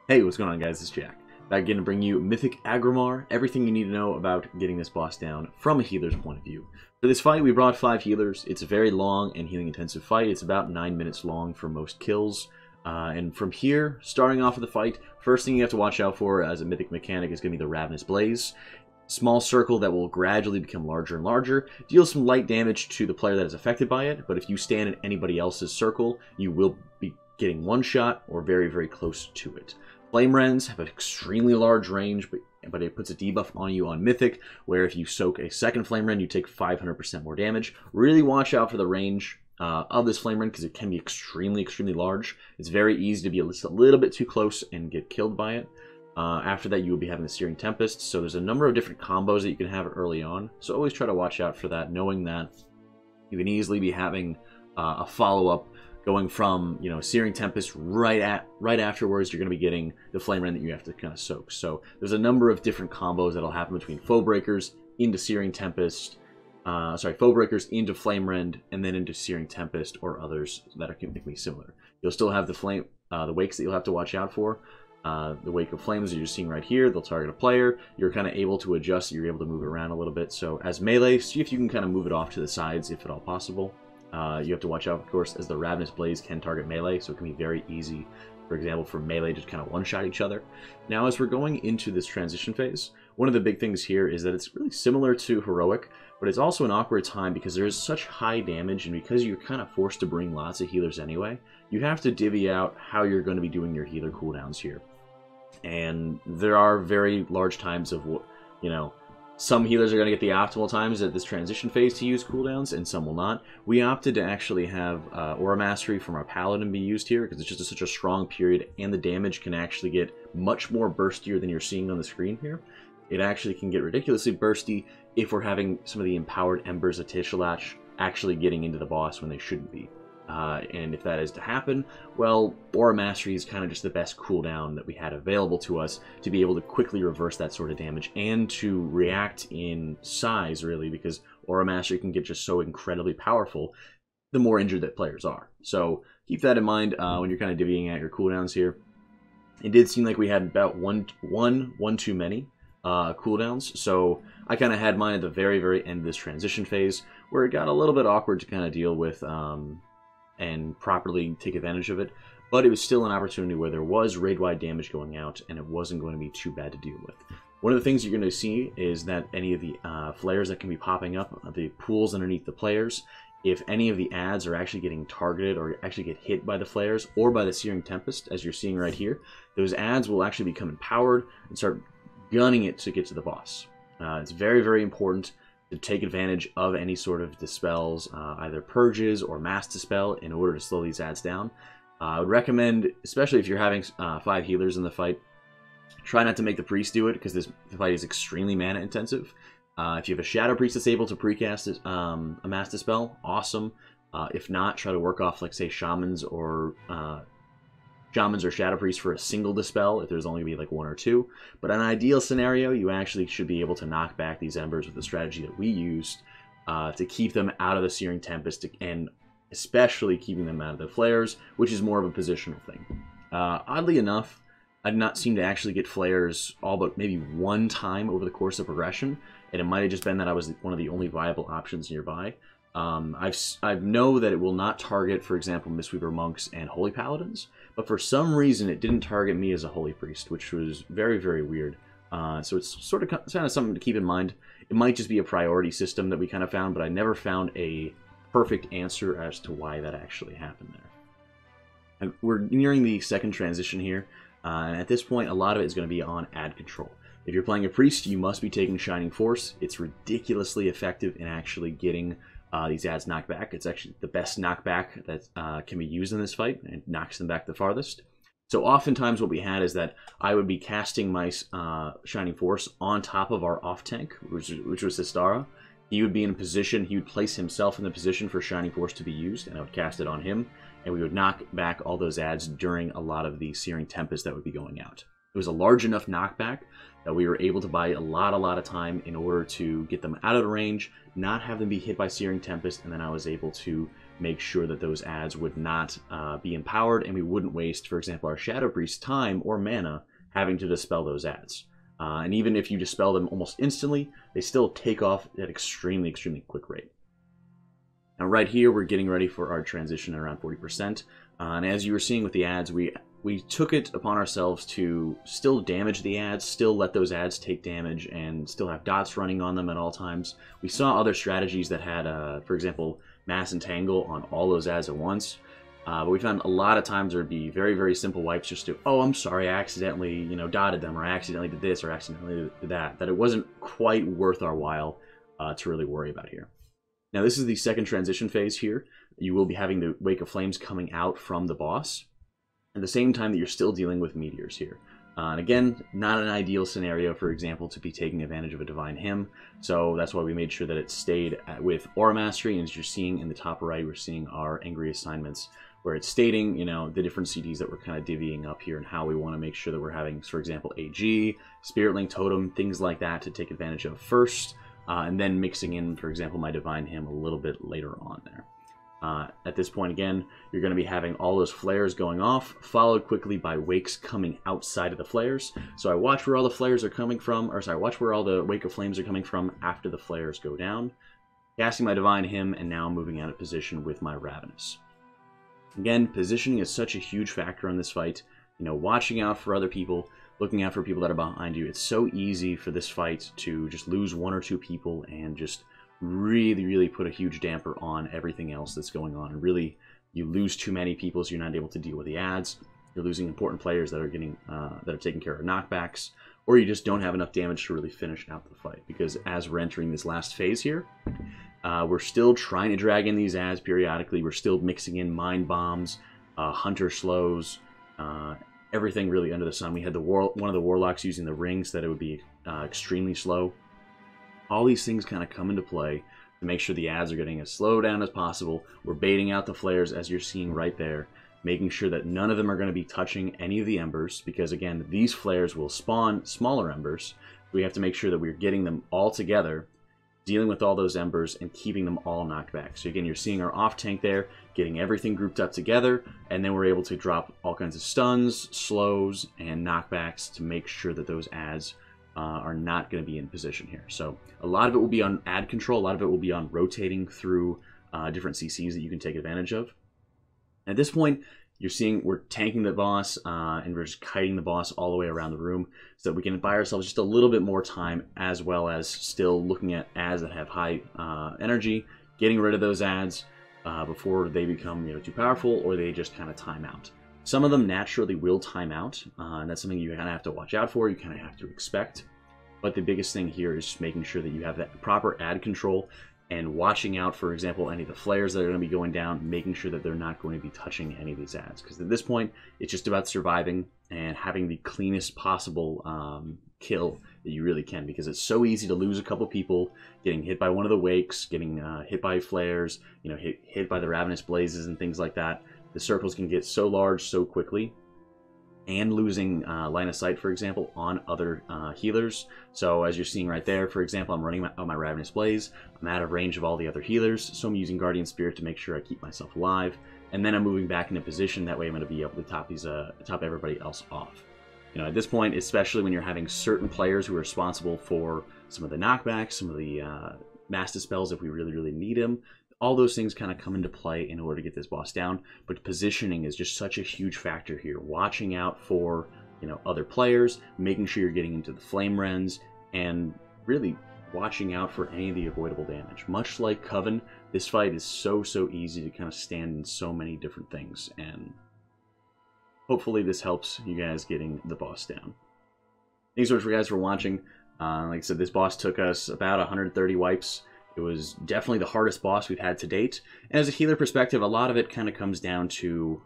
Hey, what's going on, guys? It's Jack. Back again to bring you Mythic Aggramar, everything you need to know about getting this boss down from a healer's point of view. For this fight, we brought 5 healers. It's a very long and healing-intensive fight. It's about 9 minutes long for most kills. And from here, starting off with the fight, first thing you have to watch out for as a mythic mechanic is going to be the Ravenous Blaze. Small circle that will gradually become larger and larger, deals some light damage to the player that is affected by it, but if you stand in anybody else's circle, you will be getting one shot or very, very close to it. Flame Rends have an extremely large range, but it puts a debuff on you on Mythic, where if you soak a second Flame Rend, you take 500% more damage. Really watch out for the range of this Flame Rend, because it can be extremely, extremely large. It's very easy to be just a little bit too close and get killed by it. After that, you will be having the Searing Tempest, so there's a number of different combos that you can have early on, so always try to watch out for that, knowing that you can easily be having a follow-up going from, Searing Tempest right afterwards. You're going to be getting the Flame Rend that you have to kind of soak. So there's a number of different combos that'll happen between Foe Breakers into Searing Tempest, Foe Breakers into Flame Rend, and then into Searing Tempest or others that are completely similar. You'll still have the wakes that you'll have to watch out for. The Wake of Flames that you're seeing right here, they'll target a player. You're kind of able to adjust, you're able to move it around a little bit. So as melee, see if you can kind of move it off to the sides if at all possible. You have to watch out, of course, as the Ravenous Blaze can target melee, so it can be very easy, for example, for melee to kind of one-shot each other. Now, as we're going into this transition phase, one of the big things here is that it's really similar to Heroic, but it's also an awkward time because there is such high damage, and because you're kind of forced to bring lots of healers anyway, you have to divvy out how you're going to be doing your healer cooldowns here. And there are very large times of, some healers are going to get the optimal times at this transition phase to use cooldowns, and some will not. We opted to actually have Aura Mastery from our Paladin be used here, because it's just such a strong period, and the damage can actually get much more burstier than you're seeing on the screen here. It actually can get ridiculously bursty if we're having some of the empowered Embers of Tishalach actually getting into the boss when they shouldn't be. And if that is to happen, well, Aura Mastery is kind of just the best cooldown that we had available to us to be able to quickly reverse that sort of damage and to react in size, really, because Aura Mastery can get just so incredibly powerful the more injured that players are. So keep that in mind when you're kind of divvying out your cooldowns here. It did seem like we had about one too many cooldowns, so I kind of had mine at the very, very end of this transition phase, where it got a little bit awkward to kind of deal with and properly take advantage of it, but it was still an opportunity where there was raid-wide damage going out, and it wasn't going to be too bad to deal with. One of the things you're going to see is that any of the flares that can be popping up, the pools underneath the players, if any of the ads are actually getting targeted or actually get hit by the flares or by the Searing Tempest, as you're seeing right here, those ads will actually become empowered and start gunning it to get to the boss. It's very, very important to take advantage of any sort of dispels, either purges or mass dispel, in order to slow these ads down. I would recommend, especially if you're having 5 healers in the fight, try not to make the priest do it, because the fight is extremely mana intensive. If you have a Shadow Priest that's able to precast a mass dispel, awesome. If not, try to work off, like, say, Shamans or Shadow Priest for a single dispel, if there's only going to be like 1 or 2. But in an ideal scenario, you actually should be able to knock back these Embers with the strategy that we used to keep them out of the Searing Tempest, and especially keeping them out of the flares, which is more of a positional thing. Oddly enough, I did not seem to actually get flares all but maybe 1 time over the course of progression, and it might have just been that I was one of the only viable options nearby. I know that it will not target, for example, Mistweaver Monks and Holy Paladins, but for some reason it didn't target me as a Holy Priest, which was very, very weird. So it's kind of something to keep in mind. It might just be a priority system that we kind of found, but I never found a perfect answer as to why that actually happened there. And we're nearing the second transition here, and at this point a lot of it is going to be on ad control. If you're playing a Priest, you must be taking Shining Force. It's ridiculously effective in actually getting these ads knocked back. It's actually the best knockback that can be used in this fight, and knocks them back the farthest. So oftentimes what we had is that I would be casting my Shining Force on top of our off-tank, which was Sistara. He would be in a position, he would place himself in the position for Shining Force to be used, and I would cast it on him, and we would knock back all those ads during a lot of the Searing Tempest that would be going out. It was a large enough knockback that we were able to buy a lot of time in order to get them out of the range, not have them be hit by Searing Tempest, and then I was able to make sure that those ads would not be empowered, and we wouldn't waste, for example, our Shadow Priest's time or mana having to dispel those ads. And even if you dispel them almost instantly, they still take off at extremely quick rate. Now right here, we're getting ready for our transition at around 40%. And as you were seeing with the ads, we took it upon ourselves to still damage the ads, still let those ads take damage, and still have dots running on them at all times. We saw other strategies that had, for example, Mass Entangle on all those ads at once. But we found a lot of times there would be very simple wipes just to, oh, I'm sorry, I accidentally, you know, dotted them, or I accidentally did this, or accidentally did that. That it wasn't quite worth our while to really worry about here. Now this is the second transition phase here. You will be having the Wake of Flames coming out from the boss at the same time that you're still dealing with meteors here. And again, not an ideal scenario, for example, to be taking advantage of a Divine Hymn. So that's why we made sure that it stayed with Aura Mastery. And as you're seeing in the top right, we're seeing our Angry Assignments, where it's stating, you know, the different CDs that we're kind of divvying up here and how we want to make sure that we're having, for example, AG, Spirit Link Totem, things like that to take advantage of first. And then mixing in, for example, my Divine Hymn a little bit later on there. At this point, again, you're going to be having all those flares going off, followed quickly by wakes coming outside of the flares. So I watch where all the flares are coming from, or sorry, watch where all the Wake of Flames are coming from after the flares go down. Casting my Divine Hymn, and now moving out of position with my Ravenous. Again, positioning is such a huge factor in this fight. You know, watching out for other people, looking out for people that are behind you. It's so easy for this fight to just lose one or two people and just really put a huge damper on everything else that's going on. And really, you lose too many people, so you're not able to deal with the ads. You're losing important players that are getting that are taking care of knockbacks, or you just don't have enough damage to really finish out the fight. Because as we're entering this last phase here, we're still trying to drag in these ads periodically. We're still mixing in Mind Bombs, Hunter Slows, everything really under the sun. We had one of the Warlocks using the ring so that it would be extremely slow. All these things kind of come into play to make sure the ads are getting as slowed down as possible. We're baiting out the flares, as you're seeing right there, making sure that none of them are going to be touching any of the embers, because again, these flares will spawn smaller embers. We have to make sure that we're getting them all together, dealing with all those embers, and keeping them all knocked back. So again, you're seeing our off tank there, getting everything grouped up together, and then we're able to drop all kinds of stuns, slows, and knockbacks to make sure that those ads are not going to be in position here. So a lot of it will be on ad control, a lot of it will be on rotating through different CCs that you can take advantage of. At this point, you're seeing we're tanking the boss, and we're just kiting the boss all the way around the room so that we can buy ourselves just a little bit more time, as well as still looking at ads that have high energy, getting rid of those ads before they become, you know, too powerful, or they just kind of time out. Some of them naturally will time out, and that's something you kind of have to watch out for, you kind of have to expect. But the biggest thing here is just making sure that you have that proper ad control and watching out, for example, any of the flares that are going to be going down, making sure that they're not going to be touching any of these ads. Because at this point, it's just about surviving and having the cleanest possible kill that you really can. Because it's so easy to lose a couple people, getting hit by one of the wakes, getting hit by flares, you know, hit by the Ravenous Blazes and things like that. The circles can get so large so quickly, and losing line of sight, for example, on other healers. So as you're seeing right there, for example, I'm running my Ravenous Blaze. I'm out of range of all the other healers, so I'm using Guardian Spirit to make sure I keep myself alive. And then I'm moving back into position. That way I'm going to be able to top everybody else off. You know, at this point, especially when you're having certain players who are responsible for some of the knockbacks, some of the mass dispels if we really need them, all those things kind of come into play in order to get this boss down. But positioning is just such a huge factor here. Watching out for, you know, other players, making sure you're getting into the flame rends, and really watching out for any of the avoidable damage. Much like Coven, this fight is so easy to kind of stand in so many different things, and hopefully this helps you guys getting the boss down. Thanks so much for you guys for watching. Like I said, this boss took us about 130 wipes. It was definitely the hardest boss we've had to date. And as a healer perspective, a lot of it kind of comes down to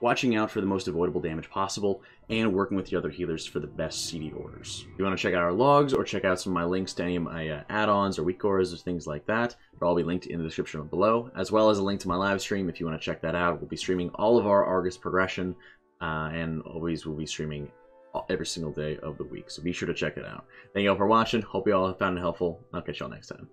watching out for the most avoidable damage possible and working with the other healers for the best CD orders. If you want to check out our logs or check out some of my links to any of my add-ons or weak auras or things like that, they'll all be linked in the description below, as well as a link to my live stream if you want to check that out. We'll be streaming all of our Argus progression, and always will be streaming every single day of the week, so be sure to check it out. Thank you all for watching. Hope you all have found it helpful. I'll catch y'all next time.